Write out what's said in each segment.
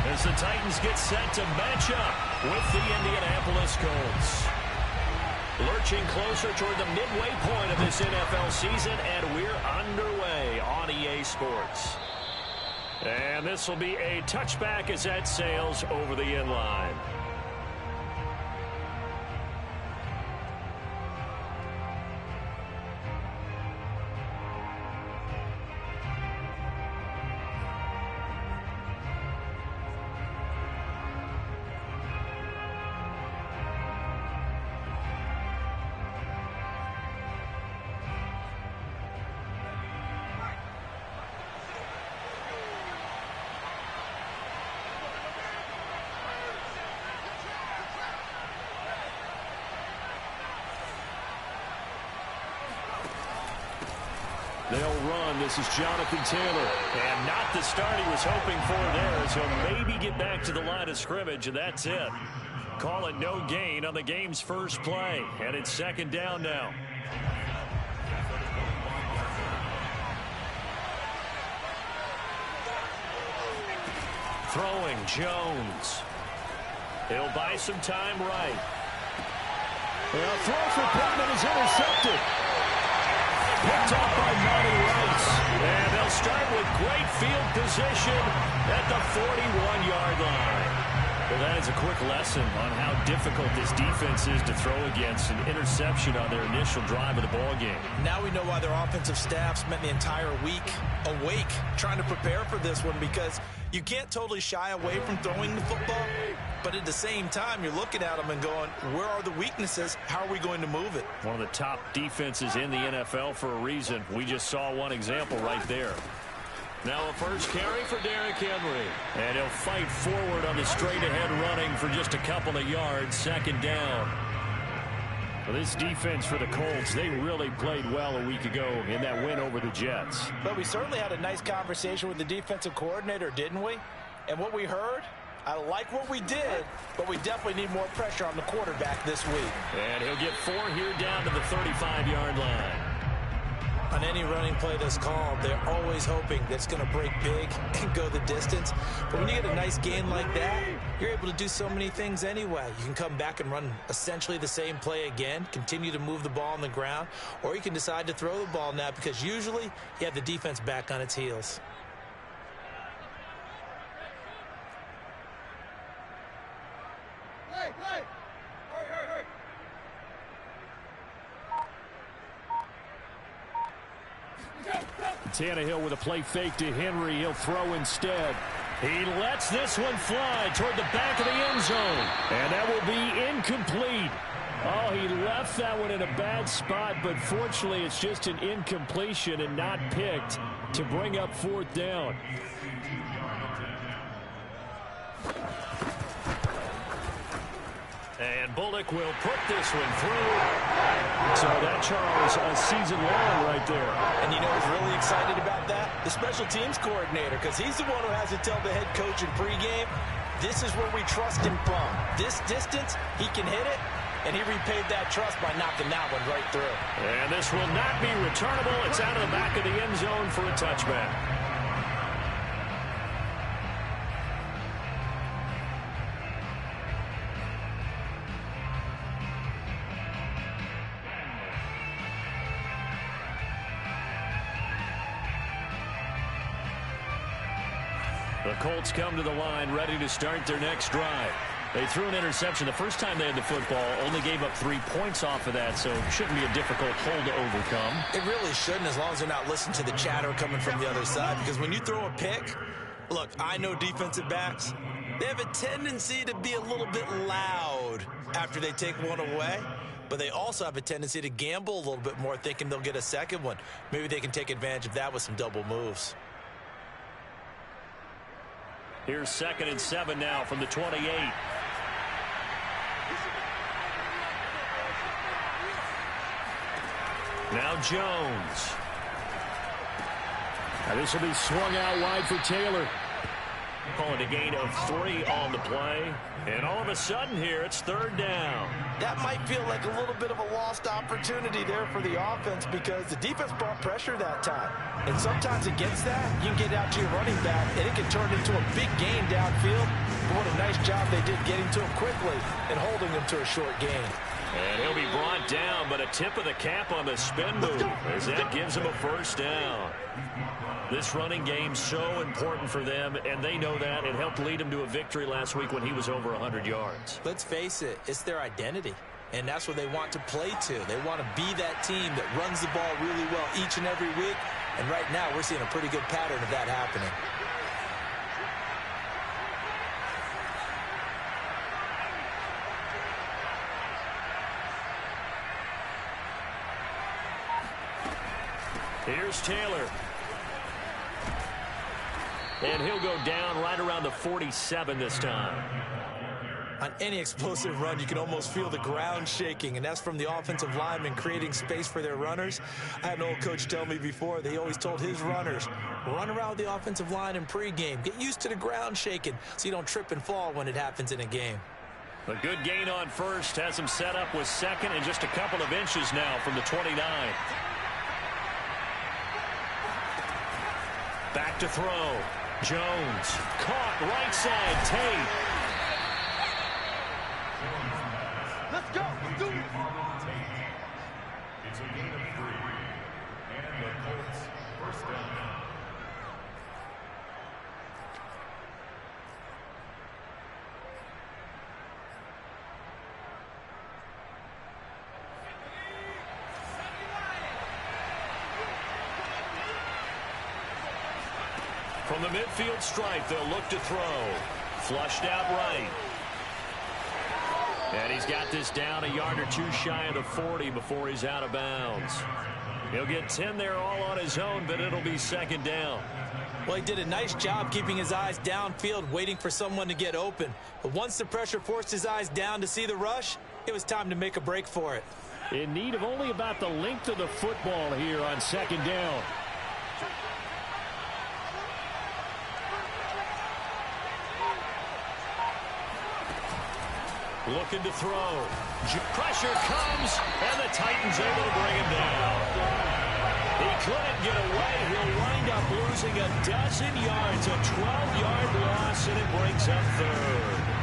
as the Titans get set to match up with the Indianapolis Colts. Lurching closer toward the midway point of this NFL season, and we're underway on EA Sports. And this will be a touchback as that sails over the end line. They'll run. This is Jonathan Taylor. And not the start he was hoping for there, as he'll maybe get back to the line of scrimmage, and that's it. Call it no gain on the game's first play. And it's second down now. Throwing Jones. He'll buy some time right. The throw for Pittman is intercepted. Picked off by Monty Rice. And they'll start with great field position at the 41-yard line. Well, that is a quick lesson on how difficult this defense is to throw against. An interception on their initial drive of the ballgame. Now we know why their offensive staff spent the entire week awake trying to prepare for this one, because you can't totally shy away from throwing the football, but at the same time, you're looking at them and going, where are the weaknesses? How are we going to move it? One of the top defenses in the NFL for a reason. We just saw one example right there. Now a first carry for Derrick Henry. And he'll fight forward on the straight-ahead running for just a couple of yards. Second down. Well, this defense for the Colts, they really played well a week ago in that win over the Jets. But we certainly had a nice conversation with the defensive coordinator, didn't we? And what we heard, I like what we did, but we definitely need more pressure on the quarterback this week. And he'll get 4 here down to the 35-yard line. On any running play that's called, they're always hoping that it's going to break big and go the distance. But when you get a nice gain like that, you're able to do so many things anyway. You can come back and run essentially the same play again, continue to move the ball on the ground, or you can decide to throw the ball now, because usually you have the defense back on its heels. Tannehill with a play fake to Henry. He'll throw instead. He lets this one fly toward the back of the end zone. And that will be incomplete. Oh, he left that one in a bad spot, but fortunately it's just an incompletion and not picked to bring up fourth down. And Bullock will put this one through. So that, Charles, a season long right there. And you know who's really excited about that? The special teams coordinator, because he's the one who has to tell the head coach in pregame, this is where we trust him from. This distance, he can hit it, and he repaid that trust by knocking that one right through. And this will not be returnable. It's out of the back of the end zone for a touchback. The Colts come to the line ready to start their next drive. They threw an interception the first time they had the football, only gave up 3 points off of that, so it shouldn't be a difficult hole to overcome. It really shouldn't, as long as they're not listening to the chatter coming from the other side, because when you throw a pick, look, I know defensive backs, they have a tendency to be a little bit loud after they take one away, but they also have a tendency to gamble a little bit more, thinking they'll get a second one. Maybe they can take advantage of that with some double moves. Here's 2nd and 7 now from the 28. Now Jones. And this will be swung out wide for Taylor. calling a gain of 3 on the play. And all of a sudden here, it's 3rd down. That might feel like a little bit of a lost opportunity there for the offense because the defense brought pressure that time. And sometimes against that, you can get out to your running back, and it can turn into a big gain downfield. But what a nice job they did getting to him quickly and holding him to a short gain. And he'll be brought down, but a tip of the cap on the spin move as that gives him a 1st down. This running game so important for them, and they know that. It helped lead him to a victory last week when he was over 100 yards. Let's face it, it's their identity, and that's what they want to play to. They want to be that team that runs the ball really well each and every week, and right now we're seeing a pretty good pattern of that happening. Here's Taylor. And he'll go down right around the 47 this time. On any explosive run, you can almost feel the ground shaking, and that's from the offensive linemen creating space for their runners. I had an old coach tell me before, they always told his runners, run around the offensive line in pregame. Get used to the ground shaking so you don't trip and fall when it happens in a game. A good gain on 1st has him set up with 2nd and just a couple of inches now from the 29. Back to throw. Jones caught right side. Tate. Let's go. Let's do it. It's a gain of 3. And the Colts 1st down. From the midfield stripe, they'll look to throw. Flushed out right. And he's got this down a yard or 2 shy of the 40 before he's out of bounds. He'll get 10 there all on his own, but it'll be 2nd down. Well, he did a nice job keeping his eyes downfield, waiting for someone to get open. But once the pressure forced his eyes down to see the rush, it was time to make a break for it. In need of only about the length of the football here on 2nd down. Looking to throw. Pressure comes, and the Titans able to bring him down. He couldn't get away. He'll wind up losing a dozen yards, a 12-yard loss, and it brings up 3rd.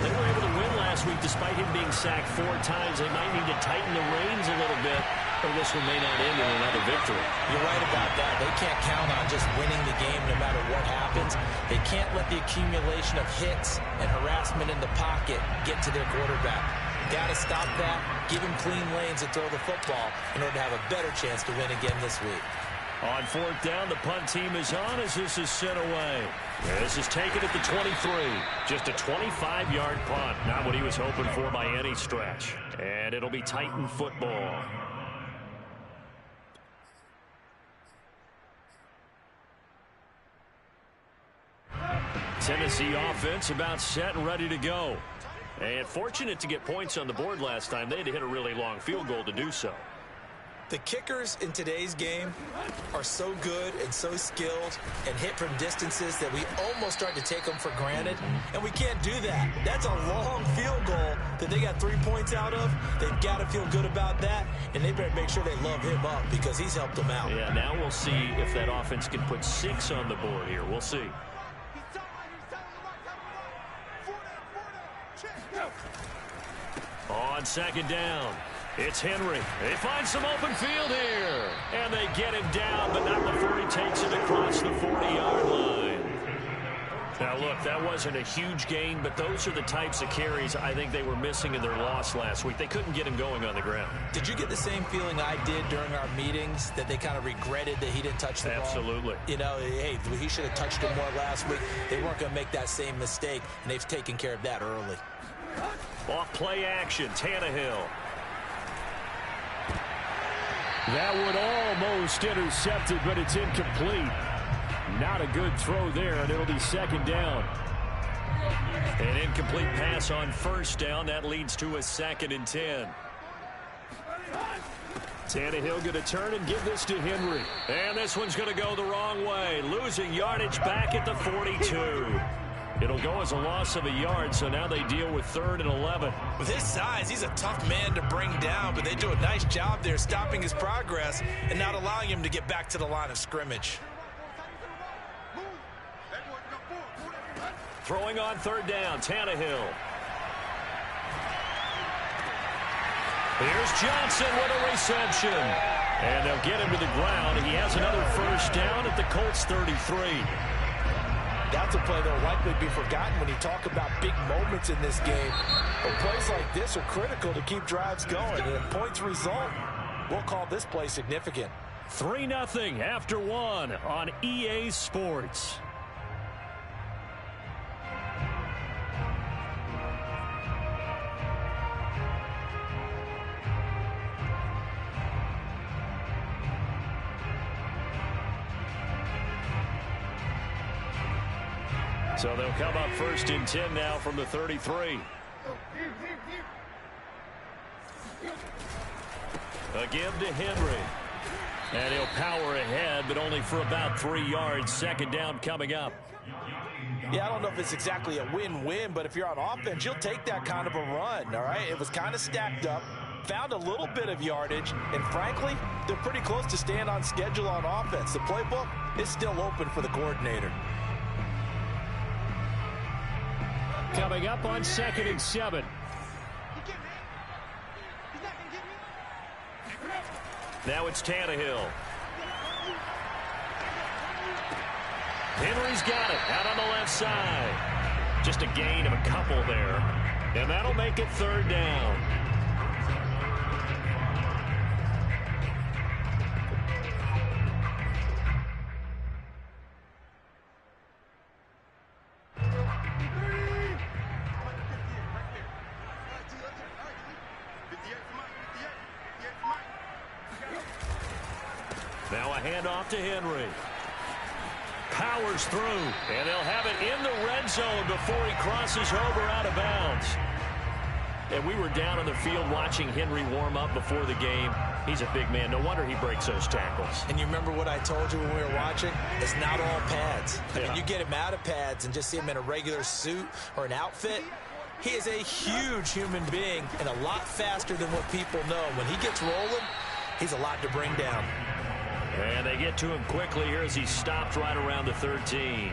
They were able to win last week despite him being sacked 4 times. They might need to tighten the reins a little bit, or this one may not end in another victory. You're right about that. They can't count on just winning the game no matter what happens. They can't let the accumulation of hits and harassment in the pocket get to their quarterback. Got to stop that, give him clean lanes and throw the football in order to have a better chance to win again this week. On 4th down, the punt team is on as this is sent away. This is taken at the 23. Just a 25-yard punt. Not what he was hoping for by any stretch. And it'll be Titan football. Tennessee offense about set and ready to go. And fortunate to get points on the board last time. They had to hit a really long field goal to do so. The kickers in today's game are so good and so skilled and hit from distances that we almost start to take them for granted, and we can't do that. That's a long field goal that they got 3 points out of. They've got to feel good about that, and they better make sure they love him up because he's helped them out. Yeah, now we'll see if that offense can put 6 on the board here. We'll see. On 2nd down, it's Henry. They find some open field here. And they get him down, but not before he takes it across the 40-yard line. Now, look, that wasn't a huge gain, but those are the types of carries I think they were missing in their loss last week. They couldn't get him going on the ground. Did you get the same feeling I did during our meetings, that they kind of regretted that he didn't touch the ball? Absolutely. You know, hey, he should have touched it more last week. They weren't going to make that same mistake, and they've taken care of that early. Off play action, Tannehill. That one almost intercepted, but it's incomplete. Not a good throw there, and it'll be 2nd down. An incomplete pass on 1st down. That leads to a 2nd and 10. Tannehill going to turn and give this to Henry. And this one's going to go the wrong way. Losing yardage back at the 42. It'll go as a loss of a yard, so now they deal with 3rd and 11. With his size, he's a tough man to bring down, but they do a nice job there stopping his progress and not allowing him to get back to the line of scrimmage. Throwing on 3rd down, Tannehill. Here's Johnson with a reception. And they'll get him to the ground. He has another 1st down at the Colts 33. That's a play that will likely be forgotten when you talk about big moments in this game. But plays like this are critical to keep drives going. And if points result, we'll call this play significant. 3-0 after 1 on EA Sports. So they'll come up 1st and 10 now from the 33. A give to Henry. And he'll power ahead, but only for about 3 yards. 2nd down coming up. Yeah, I don't know if it's exactly a win-win, but if you're on offense, you'll take that kind of a run, all right? It was kind of stacked up, found a little bit of yardage, and frankly, they're pretty close to staying on schedule on offense. The playbook is still open for the coordinator. Coming up on 2nd and 7. Now it's Tannehill. Henry's got it out on the left side. Just a gain of a couple there. And that'll make it 3rd down. Now a handoff to Henry. Powers through, and they'll have it in the red zone before he crosses over out of bounds. And we were down on the field watching Henry warm up before the game. He's a big man. No wonder he breaks those tackles. And you remember what I told you when we were watching? It's not all pads. I mean, you get him out of pads and just see him in a regular suit or an outfit. He is a huge human being and a lot faster than what people know. When he gets rolling, he's a lot to bring down. And they get to him quickly here as he stopped right around the 13.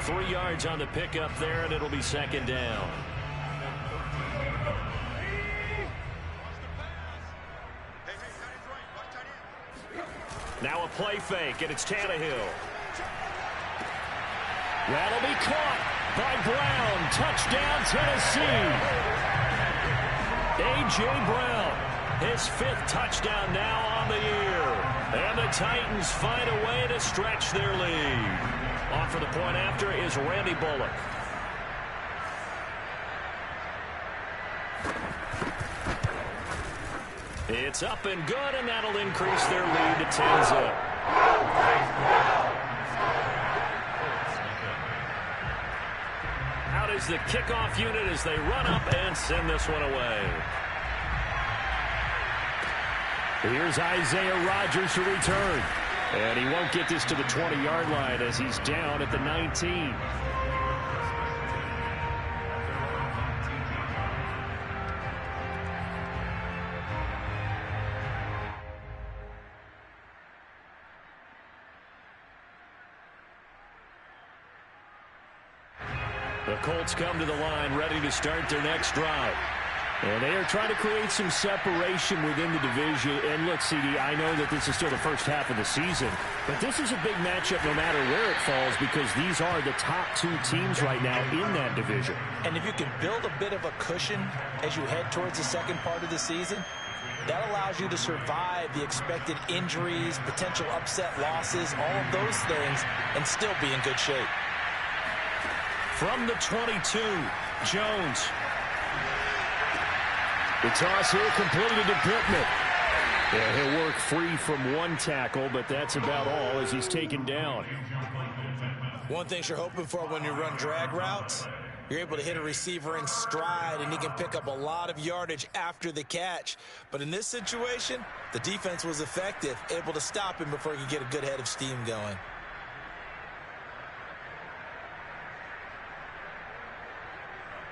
3 yards on the pickup there, and it'll be 2nd down. Now a play fake, and it's Tannehill. That'll be caught by Brown. Touchdown, Tennessee. A.J. Brown, his 5th touchdown now on the year. And the Titans find a way to stretch their lead. On for the point after is Randy Bullock. It's up and good, and that'll increase their lead to 10-zip. Out is the kickoff unit as they run up and send this one away. Here's Isaiah Rodgers to return. And he won't get this to the 20-yard line as he's down at the 19. The Colts come to the line ready to start their next drive. And they are trying to create some separation within the division. And look, CD, I know that this is still the first half of the season, but this is a big matchup no matter where it falls because these are the top 2 teams right now in that division. And if you can build a bit of a cushion as you head towards the second part of the season, that allows you to survive the expected injuries, potential upset losses, all of those things, and still be in good shape. From the 22, Jones. The toss here completed to Pittman. Yeah, he'll work free from one tackle, but that's about all as he's taken down. One thing you're hoping for when you run drag routes, you're able to hit a receiver in stride, and he can pick up a lot of yardage after the catch. But in this situation, the defense was effective, able to stop him before he could get a good head of steam going.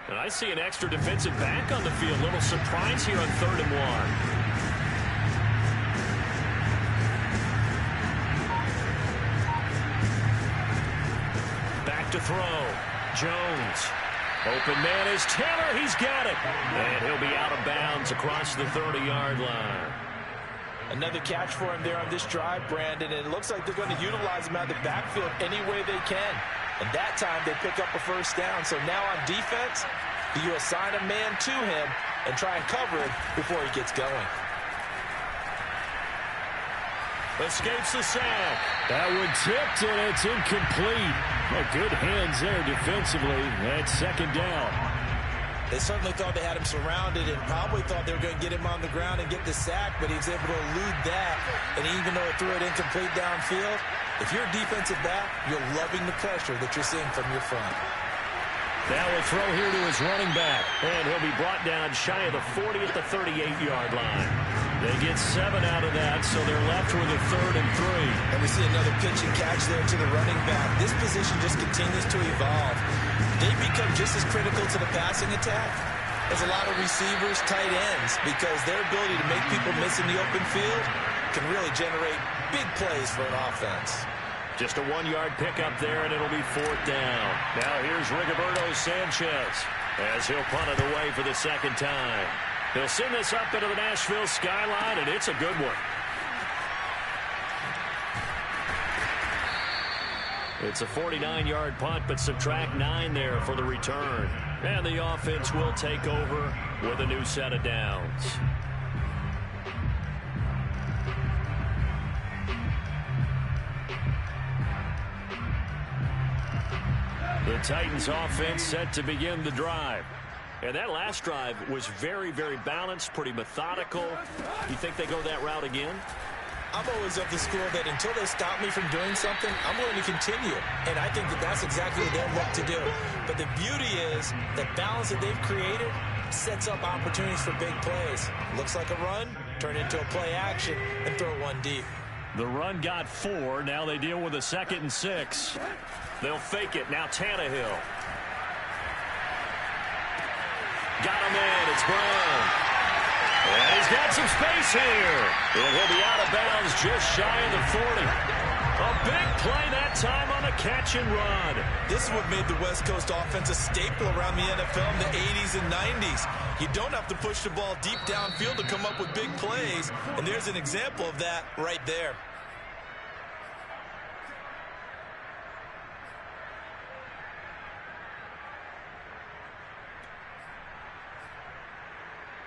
And I see an extra defensive back on the field. Little surprise here on 3rd and 1. Back to throw. Jones. Open man is Taylor. He's got it. And he'll be out of bounds across the 30-yard line. Another catch for him there on this drive, Brandon. And it looks like they're going to utilize him out of the backfield any way they can. And that time they pick up a first down. So now on defense, do you assign a man to him and try and cover him before he gets going? Escapes the sack. That one tipped, and it's incomplete. Well, good hands there defensively. That's 2nd down. They certainly thought they had him surrounded and probably thought they were going to get him on the ground and get the sack, but he was able to elude that. And even though it threw it incomplete downfield, if you're a defensive back, you're loving the pressure that you're seeing from your front. Now a throw here to his running back. And he'll be brought down shy of the 40 at the 38-yard line. They get 7 out of that, so they're left with a 3rd and 3. And we see another pitch and catch there to the running back. This position just continues to evolve. They become just as critical to the passing attack as a lot of receivers, tight ends, because their ability to make people miss in the open field can really generate big plays for an offense. Just a 1-yard pickup there, and it'll be 4th down. Now here's Rigoberto Sanchez as he'll punt it away for the 2nd time. He'll send this up into the Nashville skyline, and it's a good one. It's a 49-yard punt, but subtract 9 there for the return. And the offense will take over with a new set of downs. The Titans offense set to begin the drive. And that last drive was very, very balanced, pretty methodical. You think they go that route again? I'm always of the school that until they stop me from doing something, I'm going to continue. And I think that that's exactly what they'll look to do. But the beauty is that balance that they've created sets up opportunities for big plays. Looks like a run, turn into a play action, and throw one deep. The run got 4. Now they deal with a 2nd and 6. They'll fake it. Now Tannehill. Got him in. It's Brown. And he's got some space here. And he'll be out of bounds just shy of the 40. A big play that time on a catch and run. This is what made the West Coast offense a staple around the NFL in the 80s and 90s. You don't have to push the ball deep downfield to come up with big plays. And there's an example of that right there.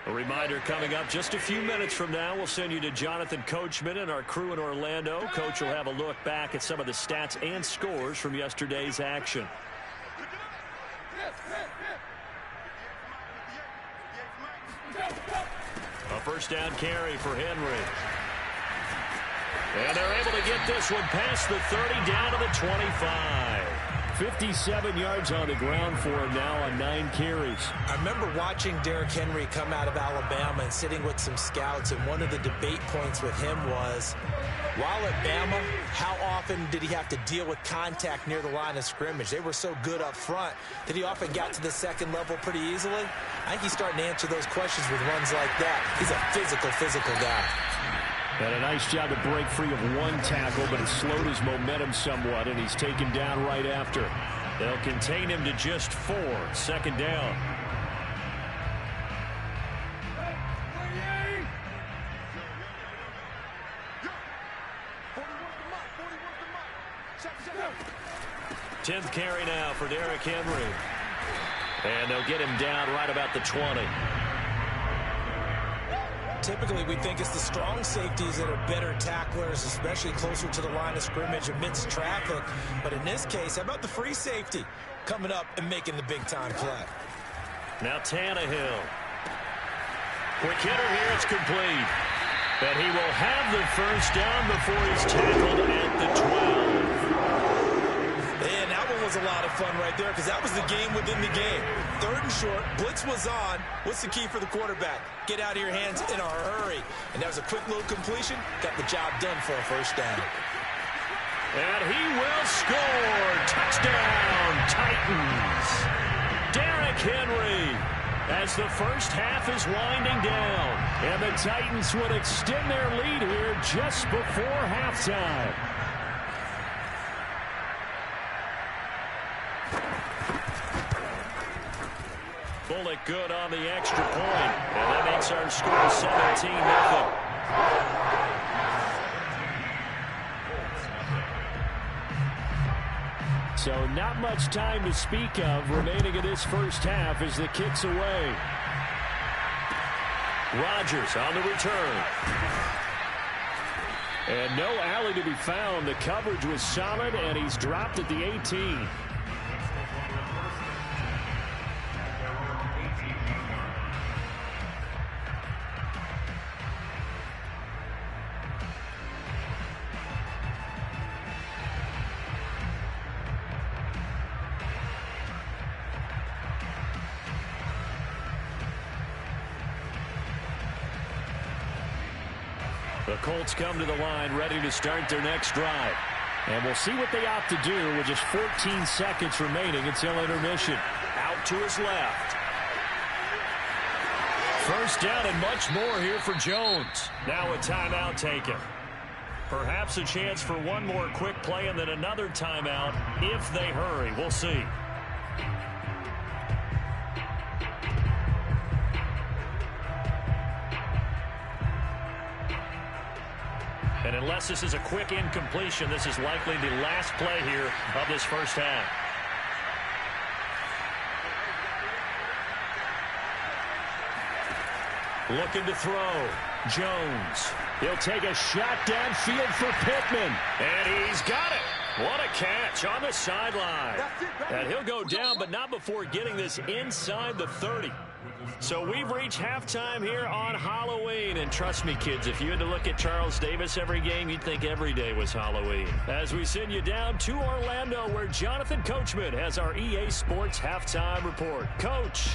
A reminder coming up just a few minutes from now. We'll send you to Jonathan Coachman and our crew in Orlando. Coach will have a look back at some of the stats and scores from yesterday's action. A first down carry for Henry. And they're able to get this one past the 30 down to the 25. 57 yards on the ground for him now on 9 carries. I remember watching Derrick Henry come out of Alabama and sitting with some scouts, and one of the debate points with him was, while at Bama, how often did he have to deal with contact near the line of scrimmage? They were so good up front that he often got to the second level pretty easily. I think he's starting to answer those questions with runs like that. He's a physical guy. And a nice job to break free of one tackle, but it slowed his momentum somewhat, and he's taken down right after. They'll contain him to just 4. 2nd down. Tenth carry now for Derrick Henry. And they'll get him down right about the 20. Typically, we think it's the strong safeties that are better tacklers, especially closer to the line of scrimmage amidst traffic. But in this case, how about the free safety coming up and making the big-time play? Now Tannehill. Quick hitter here, it's complete. And he will have the first down before he's tackled at the 12. And that one was a lot of fun right there because that was the game within the game. 3rd and short, blitz was on. What's the key for the quarterback? Get out of your hands in a hurry. And that was a quick little completion. Got the job done for a first down. And he will score. Touchdown, Titans. Derrick Henry as the first half is winding down. And the Titans would extend their lead here just before halftime. Bullock good on the extra point. And that makes our score 17-0. So not much time to speak of remaining in this first half as the kick's away. Rodgers on the return. And no alley to be found. The coverage was solid, and he's dropped at the 18. The Colts come to the line ready to start their next drive. And we'll see what they opt to do with just 14 seconds remaining until intermission. Out to his left. First down and much more here for Jones. Now a timeout taken. Perhaps a chance for one more quick play and then another timeout if they hurry. We'll see. And unless this is a quick incompletion, this is likely the last play here of this first half. Looking to throw. Jones. He'll take a shot downfield for Pittman. And he's got it. What a catch on the sideline. And he'll go down, but not before getting this inside the 30. So we've reached halftime here on Halloween. And trust me, kids, if you had to look at Charles Davis every game, you'd think every day was Halloween. As we send you down to Orlando, where Jonathan Coachman has our EA Sports Halftime Report. Coach.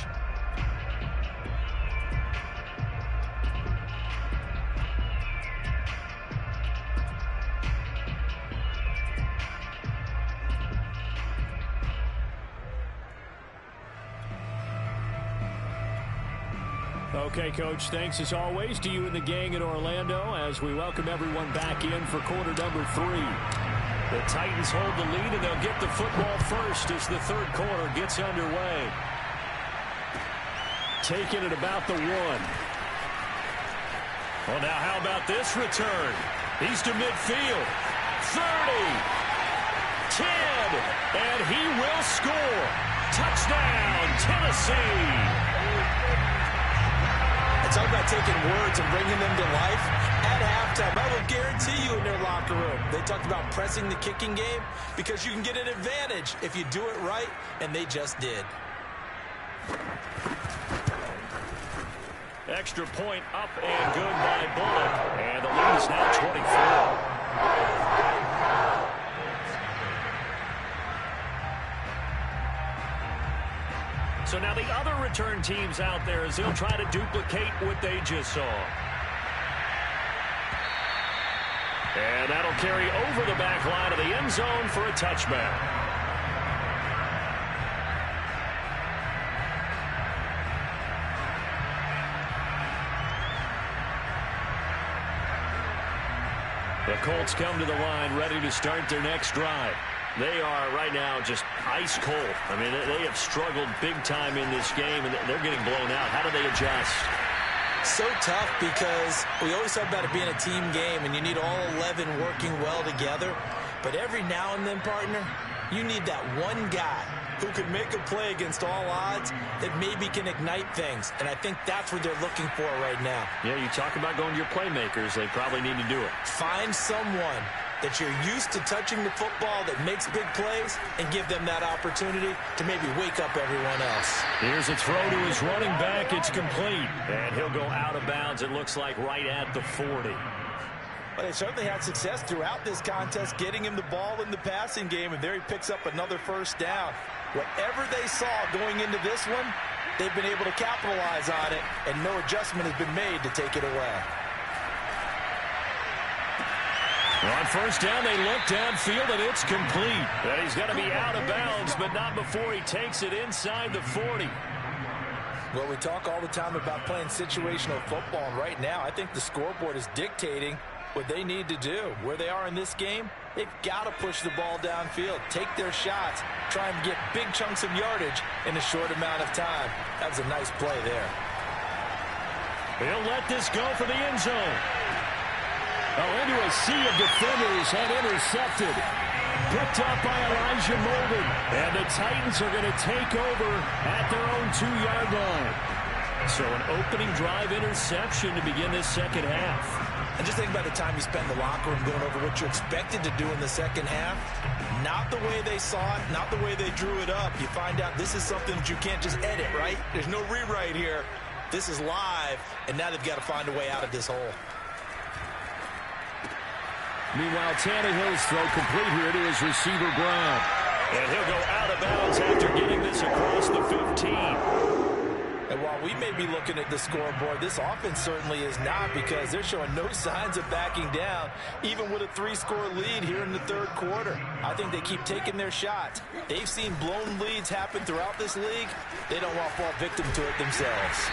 Okay, Coach, thanks as always to you and the gang in Orlando as we welcome everyone back in for quarter number 3. The Titans hold the lead, and they'll get the football first as the third quarter gets underway. Taking it about the 1. Well, now how about this return? He's to midfield. 30. 10. And he will score. Touchdown, Tennessee. Talk about taking words and bringing them to life. At halftime, I will guarantee you in their locker room, they talked about pressing the kicking game because you can get an advantage if you do it right, and they just did. Extra point up and good by Bullock. And the lead is now 24. So now the other return teams out there as they'll try to duplicate what they just saw. And that'll carry over the back line of the end zone for a touchback. The Colts come to the line ready to start their next drive. They are right now just ice cold. I mean, they have struggled big time in this game, and they're getting blown out. How do they adjust? So tough because we always talk about it being a team game, and you need all 11 working well together. But every now and then, partner, you need that one guy who can make a play against all odds that maybe can ignite things. And I think that's what they're looking for right now. Yeah, you talk about going to your playmakers. They probably need to do it. Find someone that you're used to touching the football that makes big plays and give them that opportunity to maybe wake up everyone else. Here's a throw to his running back. It's complete. And he'll go out of bounds, it looks like, right at the 40. But they certainly had success throughout this contest, getting him the ball in the passing game, and there he picks up another first down. Whatever they saw going into this one, they've been able to capitalize on it, and no adjustment has been made to take it away. On first down, they look downfield, and it's complete. And he's going to be out of bounds, but not before he takes it inside the 40. Well, we talk all the time about playing situational football, and right now I think the scoreboard is dictating what they need to do. Where they are in this game, they've got to push the ball downfield, take their shots, try and get big chunks of yardage in a short amount of time. That was a nice play there. He'll let this go for the end zone. Into a sea of defenders and intercepted. Picked up by Elijah Molden. And the Titans are going to take over at their own 2-yard line. So an opening drive interception to begin this second half. And just think about the time you spend in the locker room going over what you expected to do in the second half. Not the way they saw it, not the way they drew it up. You find out this is something that you can't just edit, right? There's no rewrite here. This is live, and now they've got to find a way out of this hole. Meanwhile, Tannehill's throw complete here to his receiver, Brown. And he'll go out of bounds after getting this across the 15. And while we may be looking at the scoreboard, this offense certainly is not, because they're showing no signs of backing down, even with a 3-score lead here in the third quarter. I think they keep taking their shots. They've seen blown leads happen throughout this league. They don't want to fall victim to it themselves.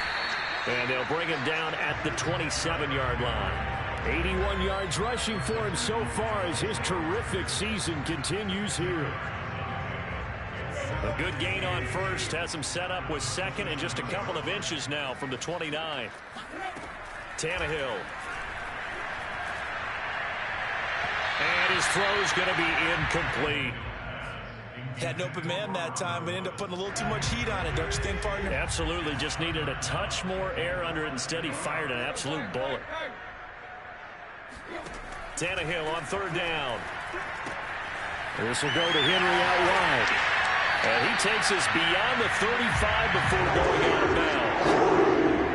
And they'll bring him down at the 27-yard line. 81 yards rushing for him so far as his terrific season continues here. A good gain on first has him set up with second and just a couple of inches now from the 29. Tannehill. And his throw's going to be incomplete. Had an open man that time, but ended up putting a little too much heat on it, don't you think, partner? Absolutely. Just needed a touch more air under it. Instead, he fired an absolute bullet. Tannehill on third down. This will go to Henry out wide. And he takes us beyond the 35 before going out of bounds.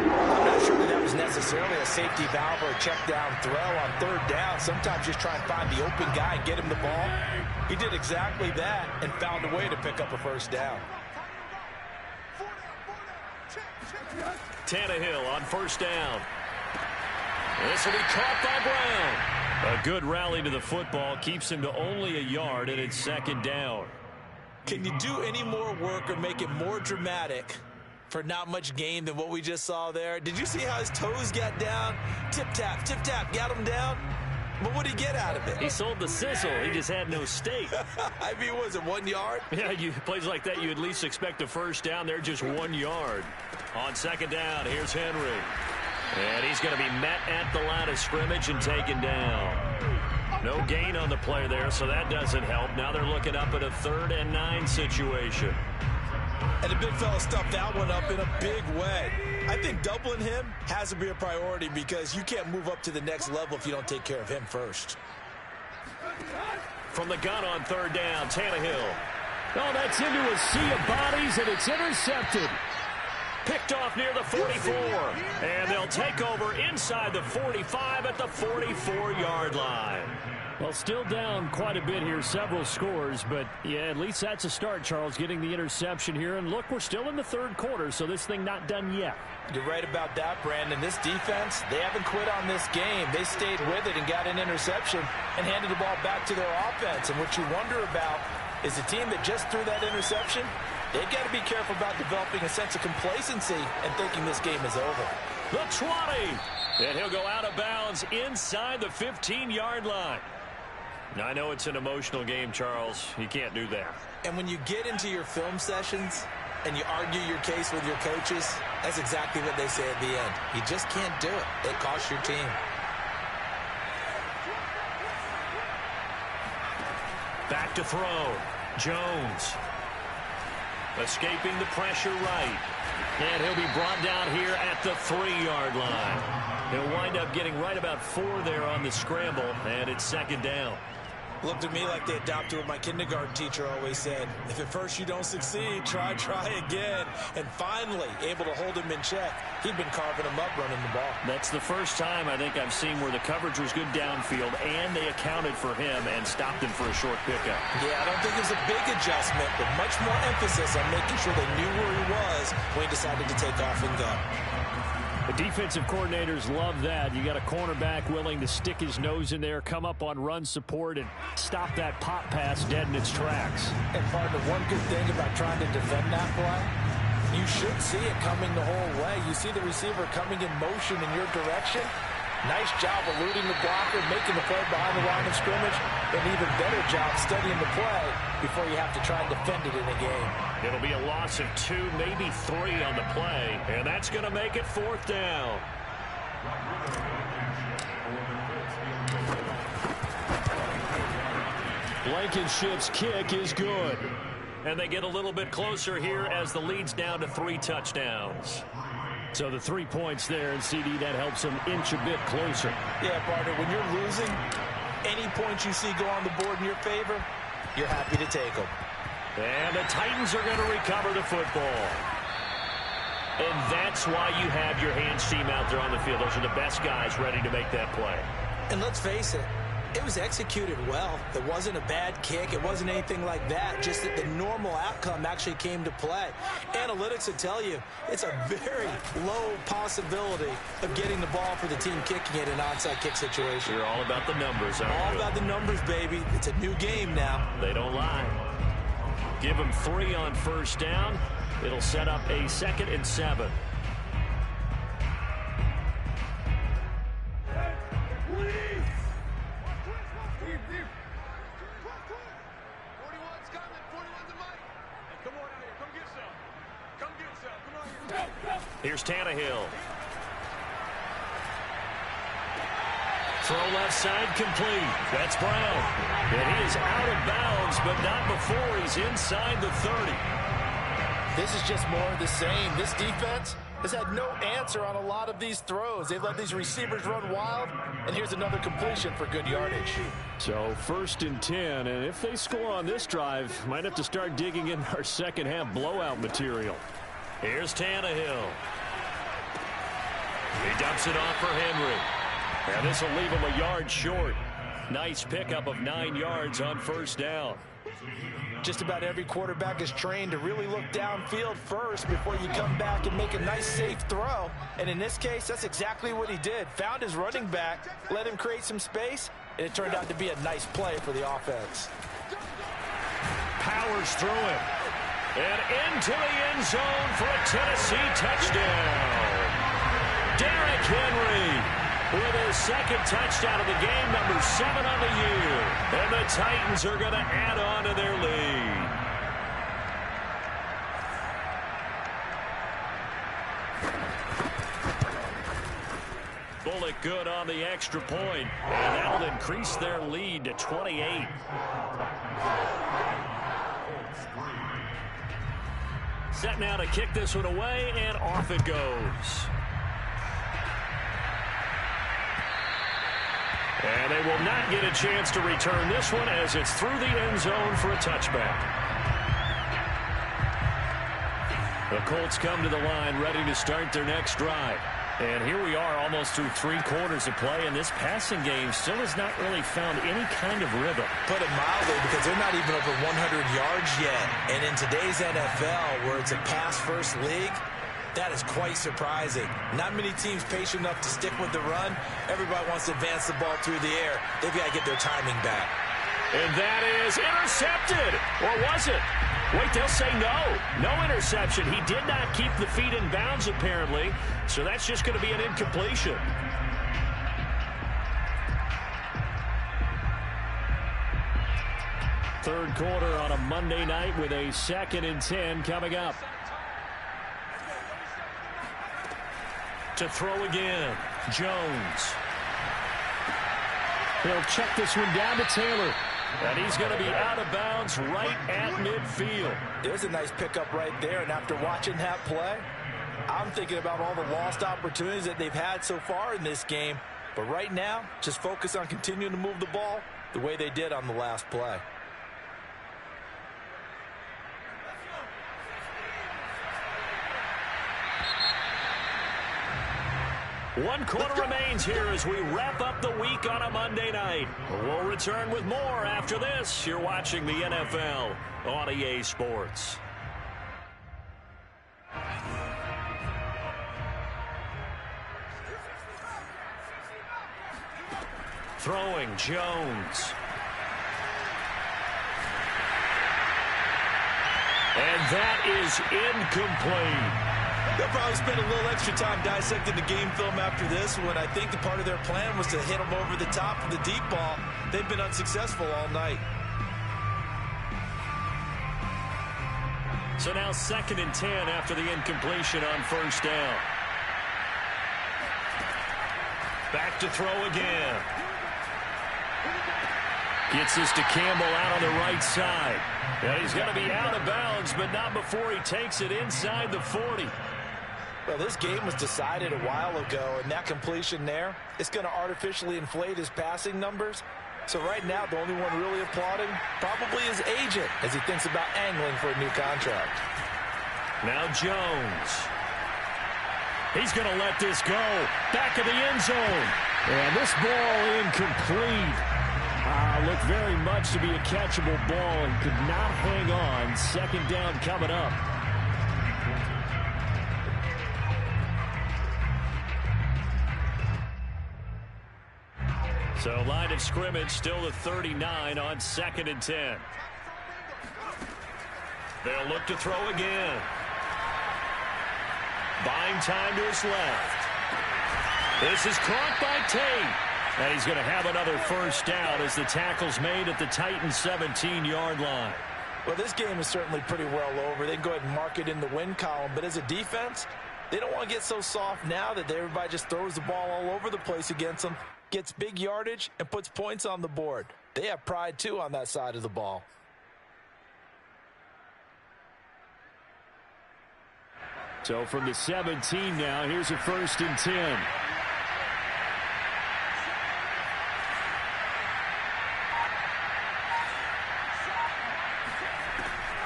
I'm not sure that was necessarily a safety valve or a check down throw on third down. Sometimes just try and find the open guy and get him the ball. He did exactly that and found a way to pick up a first down. Tannehill on first down. This will be caught by Brown. A good rally to the football keeps him to only a yard, and it's second down. Can you do any more work or make it more dramatic for not much gain than what we just saw there? Did you see how his toes got down? Tip-tap, got him down. But what did he get out of it? He sold the sizzle. He just had no steak. I mean, was it 1 yard? Yeah, plays like that, you at least expect a first down. They're just 1 yard. On second down, here's Henry. And he's going to be met at the line of scrimmage and taken down. No gain on the play there, so that doesn't help. Now they're looking up at a 3rd and 9 situation. And the big fella stuffed that one up in a big way. I think doubling him has to be a priority, because you can't move up to the next level if you don't take care of him first. From the gun on third down, Tannehill. Oh, that's into a sea of bodies, and it's intercepted. Picked off near the 44. And they'll take over inside the 45 at the 44-yard line. Well, still down quite a bit here, several scores, but yeah, at least that's a start, Charles, getting the interception here. And look, we're still in the third quarter, so this thing not done yet. You're right about that, Brandon. This defense, they haven't quit on this game. They stayed with it and got an interception and handed the ball back to their offense. And what you wonder about is the team that just threw that interception, they've got to be careful about developing a sense of complacency and thinking this game is over. The 20. And he'll go out of bounds inside the 15-yard line. Now, I know it's an emotional game, Charles. You can't do that. And when you get into your film sessions and you argue your case with your coaches, that's exactly what they say at the end. You just can't do it. It costs your team. Back to throw. Jones. Escaping the pressure right. And he'll be brought down here at the 3-yard line. He'll wind up getting right about 4 there on the scramble, and it's second down. Looked at me like they adopted what my kindergarten teacher always said. If at first you don't succeed, try again. And finally, able to hold him in check. He'd been carving him up running the ball. That's the first time I think I've seen where the coverage was good downfield, and they accounted for him and stopped him for a short pickup. Yeah, I don't think it was a big adjustment, but much more emphasis on making sure they knew where he was when he decided to take off and go. The defensive coordinators love that. You got a cornerback willing to stick his nose in there, come up on run support, and stop that pop pass dead in its tracks. And partner, one good thing about trying to defend that play, you should see it coming the whole way. You see the receiver coming in motion in your direction. Nice job eluding the blocker, making the play behind the line of scrimmage, and even better job studying the play before you have to try and defend it in a game. It'll be a loss of 2, maybe 3 on the play, and that's going to make it 4th down. Blankenship's kick is good. And they get a little bit closer here as the lead's down to 3 touchdowns. So the 3 points there, and CD, that helps them inch a bit closer. Yeah, partner, when you're losing, any points you see go on the board in your favor, you're happy to take them. And the Titans are going to recover the football. And that's why you have your hands team out there on the field. Those are the best guys ready to make that play. And let's face it, it was executed well. It wasn't a bad kick. It wasn't anything like that. Just that the normal outcome actually came to play. Analytics will tell you it's a very low possibility of getting the ball for the team kicking it in an onside kick situation. You're all about the numbers, aren't you? All about the numbers, baby. It's a new game now. They don't lie. Give them 3 on 1st down. It'll set up a 2nd and 7. Here's Tannehill. Throw left side complete. That's Brown. And he is out of bounds, but not before he's inside the 30. This is just more of the same. This defense has had no answer on a lot of these throws. They've let these receivers run wild, and here's another completion for good yardage. So 1st and 10, and if they score on this drive, might have to start digging in our second half blowout material. Here's Tannehill. He dumps it off for Henry. And this will leave him a yard short. Nice pickup of 9 yards on 1st down. Just about every quarterback is trained to really look downfield first before you come back and make a nice, safe throw. And in this case, that's exactly what he did. Found his running back, let him create some space, and it turned out to be a nice play for the offense. Powers through it. And into the end zone for a Tennessee touchdown. Derrick Henry with his 2nd touchdown of the game, number 7 on the year. And the Titans are going to add on to their lead. Bullock good on the extra point, and that'll increase their lead to 28. Set now to kick this one away, and off it goes. And they will not get a chance to return this one as it's through the end zone for a touchback. The Colts come to the line ready to start their next drive. And here we are almost through 3 quarters of play, and this passing game still has not really found any kind of rhythm. Put it mildly, because they're not even over 100 yards yet. And in today's NFL, where it's a pass-first league, that is quite surprising. Not many teams patient enough to stick with the run. Everybody wants to advance the ball through the air. They've got to get their timing back. And that is intercepted. Or was it? Wait, they'll say no. No interception. He did not keep the feet in bounds, apparently. So that's just going to be an incompletion. Third quarter on a Monday night with a 2nd and 10 coming up. To throw again, Jones. He'll check this one down to Taylor. And he's going to be out of bounds right at midfield. There's a nice pickup right there, and after watching that play, I'm thinking about all the lost opportunities that they've had so far in this game. But right now, just focus on continuing to move the ball the way they did on the last play. One quarter remains here as we wrap up the week on a Monday night. We'll return with more after this. You're watching the NFL on EA Sports. Throwing Jones. And that is incomplete. They'll probably spend a little extra time dissecting the game film after this one. I think the part of their plan was to hit them over the top of the deep ball. They've been unsuccessful all night. So now 2nd and 10 after the incompletion on first down. Back to throw again. Gets this to Campbell out on the right side. And he's going to be out of bounds, but not before he takes it inside the 40. Well, this game was decided a while ago, and that completion there, it's going to artificially inflate his passing numbers. So right now, the only one really applauding probably his agent as he thinks about angling for a new contract. Now Jones. He's going to let this go. Back of the end zone. And this ball incomplete. Looked very much to be a catchable ball and could not hang on. 2nd down coming up. So line of scrimmage still the 39 on 2nd and 10. They'll look to throw again. Buying time to his left. This is caught by Tate. And he's going to have another first down as the tackle's made at the Titans' 17-yard line. Well, this game is certainly pretty well over. They can go ahead and mark it in the win column. But as a defense, they don't want to get so soft now that everybody just throws the ball all over the place against them, gets big yardage, and puts points on the board. They have pride, too, on that side of the ball. So from the 17 now, here's a 1st and 10.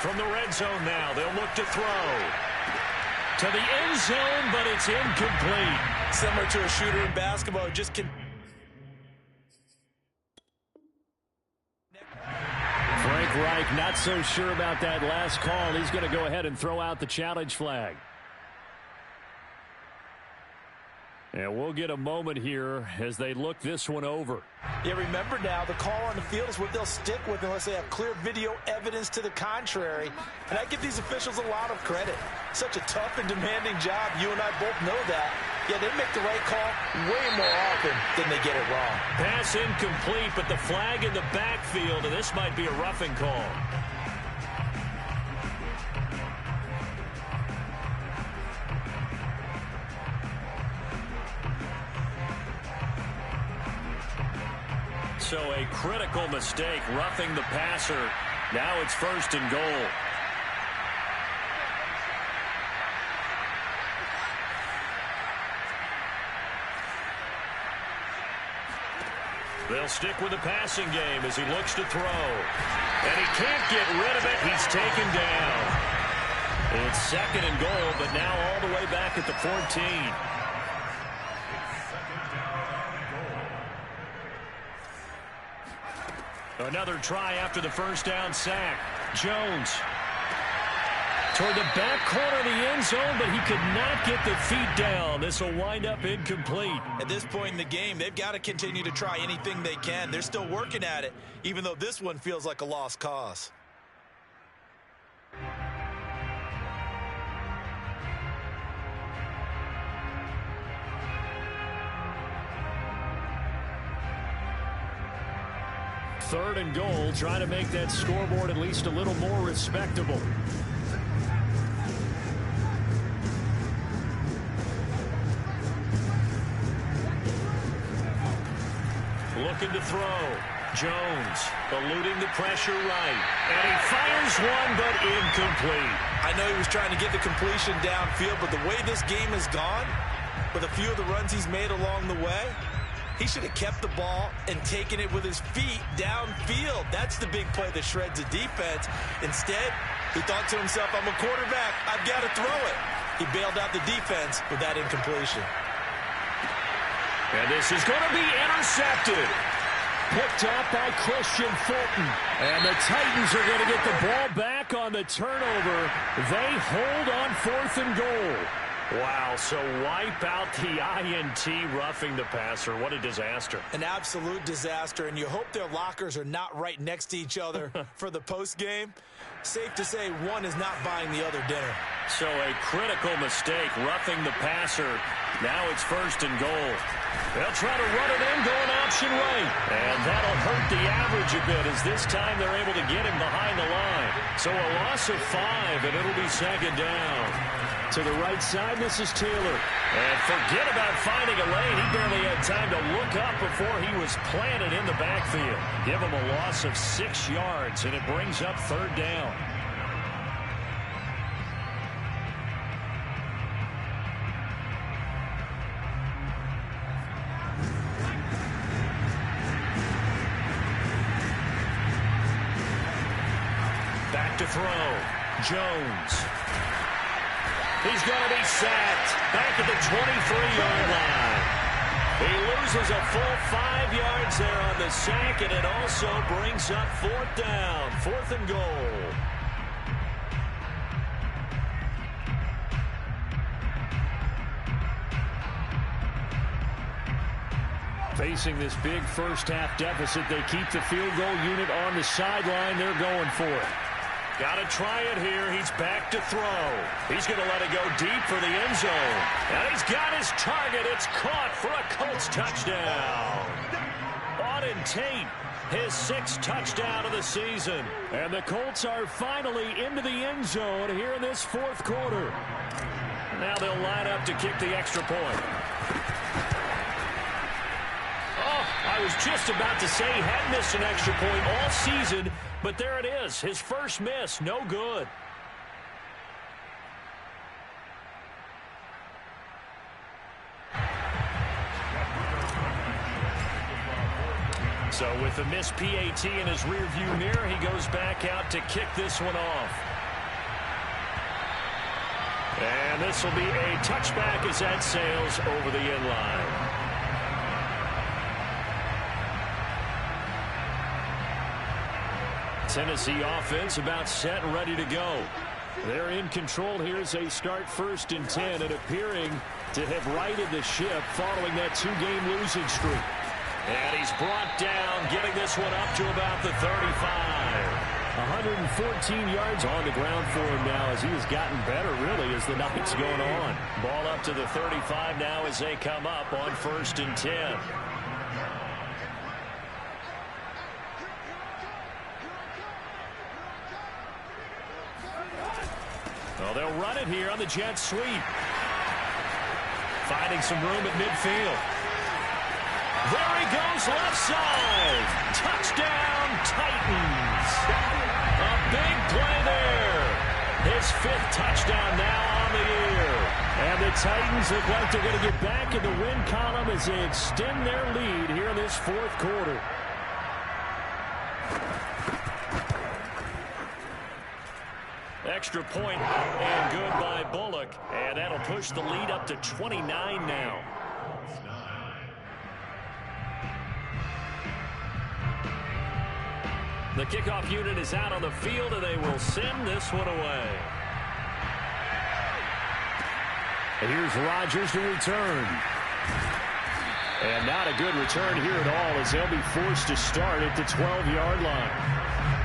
From the red zone now, they'll look to throw. To the end zone, but it's incomplete. Similar to a shooter in basketball, just can. Frank Reich not so sure about that last call. He's going to go ahead and throw out the challenge flag. And we'll get a moment here as they look this one over. Yeah, remember now, the call on the field is what they'll stick with unless they have clear video evidence to the contrary. And I give these officials a lot of credit. Such a tough and demanding job. You and I both know that. Yeah, they make the right call way more often than they get it wrong. Pass incomplete, but the flag in the backfield, and this might be a roughing call. So a critical mistake, roughing the passer. Now it's 1st and goal. They'll stick with the passing game as he looks to throw. And he can't get rid of it. He's taken down. It's 2nd and goal, but now all the way back at the 14. Another try after the first down sack. Jones toward the back corner of the end zone, but he could not get the feet down. This will wind up incomplete. At this point in the game, they've got to continue to try anything they can. They're still working at it, even though this one feels like a lost cause. Third and goal, trying to make that scoreboard at least a little more respectable. Looking to throw. Jones eluding the pressure right. And he fires one, but incomplete. I know he was trying to get the completion downfield, but the way this game has gone, with a few of the runs he's made along the way, he should have kept the ball and taken it with his feet downfield. That's the big play that shreds the defense. Instead, he thought to himself, I'm a quarterback, I've got to throw it. He bailed out the defense with that incompletion. And this is going to be intercepted. Picked up by Christian Fulton. And the Titans are going to get the ball back on the turnover. They hold on 4th and goal. Wow, so wipe out the INT, roughing the passer. What a disaster. An absolute disaster, and you hope their lockers are not right next to each other for the postgame. Safe to say one is not buying the other dinner. So a critical mistake, roughing the passer. Now it's 1st and goal. They'll try to run it in, going option right. And that'll hurt the average a bit as this time they're able to get him behind the line. So a loss of 5, and it'll be 2nd down. To the right side, this is Taylor. And forget about finding a lane. He barely had time to look up before he was planted in the backfield. Give him a loss of 6 yards, and it brings up 3rd down. Back to throw. Jones. He's going to be sacked back at the 23-yard line. He loses a full 5 yards there on the sack, and it also brings up 4th down, 4th and goal. Facing this big first-half deficit, they keep the field goal unit on the sideline. They're going for it. Got to try it here. He's back to throw. He's going to let it go deep for the end zone. And he's got his target. It's caught for a Colts touchdown. Auden Tate, his 6th touchdown of the season. And the Colts are finally into the end zone here in this 4th quarter. Now they'll line up to kick the extra point. Oh, I was just about to say he hadn't missed an extra point all season, but there it is. His first miss, no good. So with the missed PAT in his rearview mirror, he goes back out to kick this one off. And this will be a touchback as that sails over the end line. Tennessee offense about set and ready to go. They're in control here as they start 1st and 10 and appearing to have righted the ship following that 2-game losing streak. And he's brought down, getting this one up to about the 35. 114 yards on the ground for him now as he has gotten better really as the night's going on. Ball up to the 35 now as they come up on 1st and 10. Well, they'll run it here on the jet sweep. Finding some room at midfield. There he goes, left side. Touchdown, Titans. A big play there. His 5th touchdown now on the year. And the Titans look like they're going to get back in the win column as they extend their lead here in this 4th quarter. Extra point and good by Bullock. And that'll push the lead up to 29 now. The kickoff unit is out on the field, and they will send this one away. Here's Rodgers to return. And not a good return here at all as they'll be forced to start at the 12-yard line.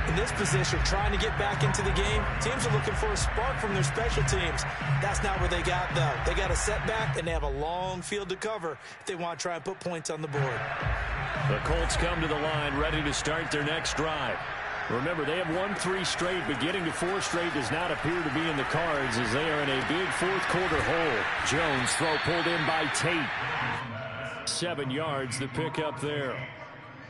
In this position, trying to get back into the game, teams are looking for a spark from their special teams. That's not what they got, though. They got a setback, and they have a long field to cover if they want to try and put points on the board. The Colts come to the line ready to start their next drive. Remember, they have won 3 straight, but getting to 4 straight does not appear to be in the cards as they are in a big 4th quarter hole. Jones throw pulled in by Tate. 7 yards the pick up there.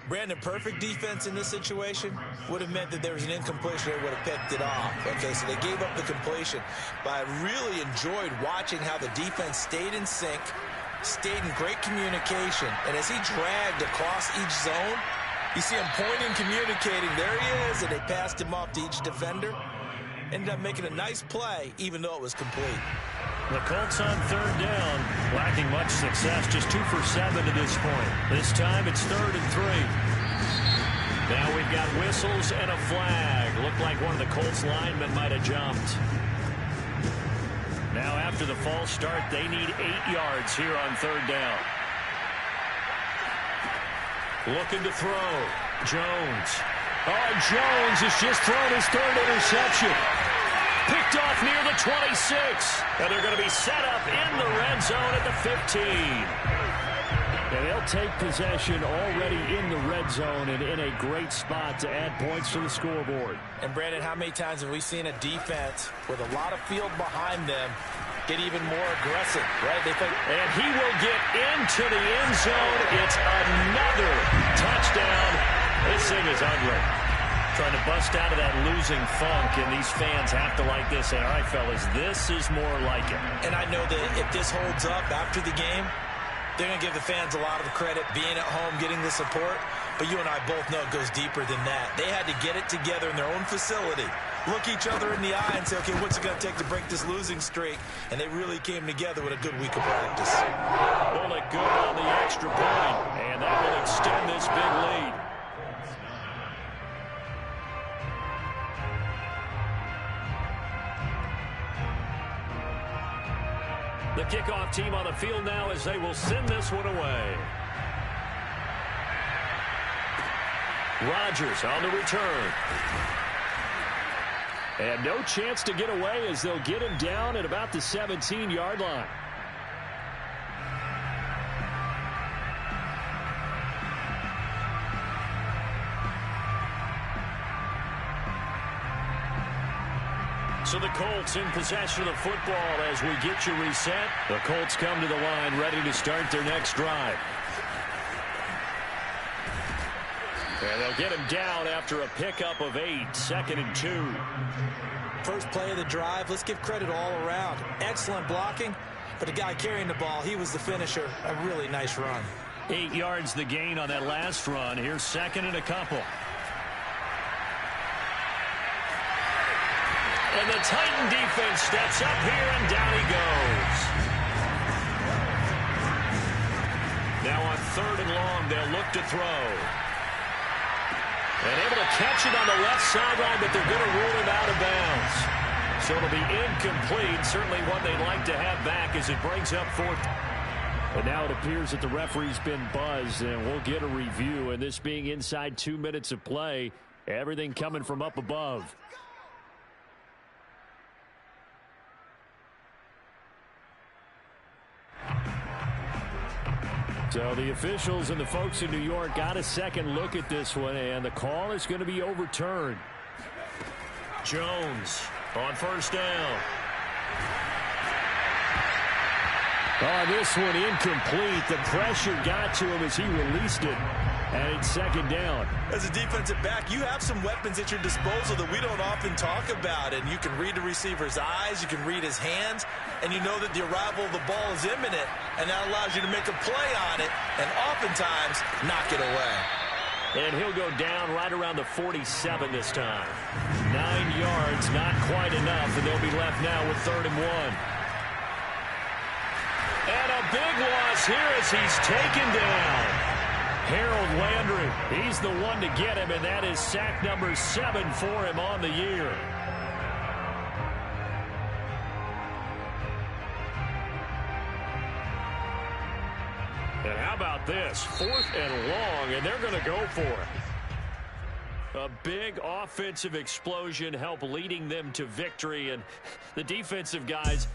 Brandon, perfect defense in this situation would have meant that there was an incompletion. They would have picked it off. Okay, so they gave up the completion. But I really enjoyed watching how the defense stayed in sync, stayed in great communication. And as he dragged across each zone, you see him pointing, communicating. There he is, and they passed him off to each defender. Ended up making a nice play, even though it was complete. The Colts on 3rd down, lacking much success, just 2 for 7 to this point. This time it's 3rd and 3. Now we've got whistles and a flag. Looked like one of the Colts linemen might have jumped. Now after after the false start. They need 8 yards here on 3rd down. Looking to throw. Jones. Oh, Jones has just thrown his 3rd interception. Picked off near the 26. And they're going to be set up in the red zone at the 15. And they'll take possession already in the red zone and in a great spot to add points to the scoreboard. And, Brandon, how many times have we seen a defense with a lot of field behind them get even more aggressive, right? And he will get into the end zone. It's another touchdown. This thing is ugly. Trying to bust out of that losing funk, and these fans have to like this. And, all right, fellas, this is more like it. And I know that if this holds up after the game, they're going to give the fans a lot of credit being at home, getting the support. But you and I both know it goes deeper than that. They had to get it together in their own facility, look each other in the eye and say, okay, what's it going to take to break this losing streak? And they really came together with a good week of practice. Pull it good on the extra point, and that will extend this big lead. The kickoff team on the field now as they will send this one away. Rodgers on the return. And no chance to get away as they'll get him down at about the 17-yard line. So the Colts in possession of the football as we get you reset. The Colts come to the line ready to start their next drive. And they'll get him down after a pickup of 8, 2nd and 2. First play of the drive, let's give credit all around. Excellent blocking, but the guy carrying the ball, he was the finisher. A really nice run. 8 yards the gain on that last run. Here's 2nd and a couple. And the Titan defense steps up here, and down he goes. Now on 3rd and long, they'll look to throw. And able to catch it on the left sideline, but they're going to rule him out of bounds. So it'll be incomplete. Certainly one they'd like to have back as it brings up 4th. And now it appears that the referee's been buzzed, and we'll get a review. And this being inside 2 minutes of play, everything coming from up above. So the officials and the folks in New York got a second look at this one, and the call is going to be overturned. Jones on 1st down. On this one, incomplete. The pressure got to him as he released it, and it's 2nd down. As a defensive back, you have some weapons at your disposal that we don't often talk about, and you can read the receiver's eyes, you can read his hands, and you know that the arrival of the ball is imminent, and that allows you to make a play on it and oftentimes knock it away. And he'll go down right around the 47 this time. 9 yards, not quite enough, and they'll be left now with 3rd and 1. And a big loss here as he's taken down. Harold Landry, he's the one to get him, and that is sack number 7 for him on the year. And how about this? 4th and long, and they're going to go for it. A big offensive explosion helped leading them to victory, and the defensive guys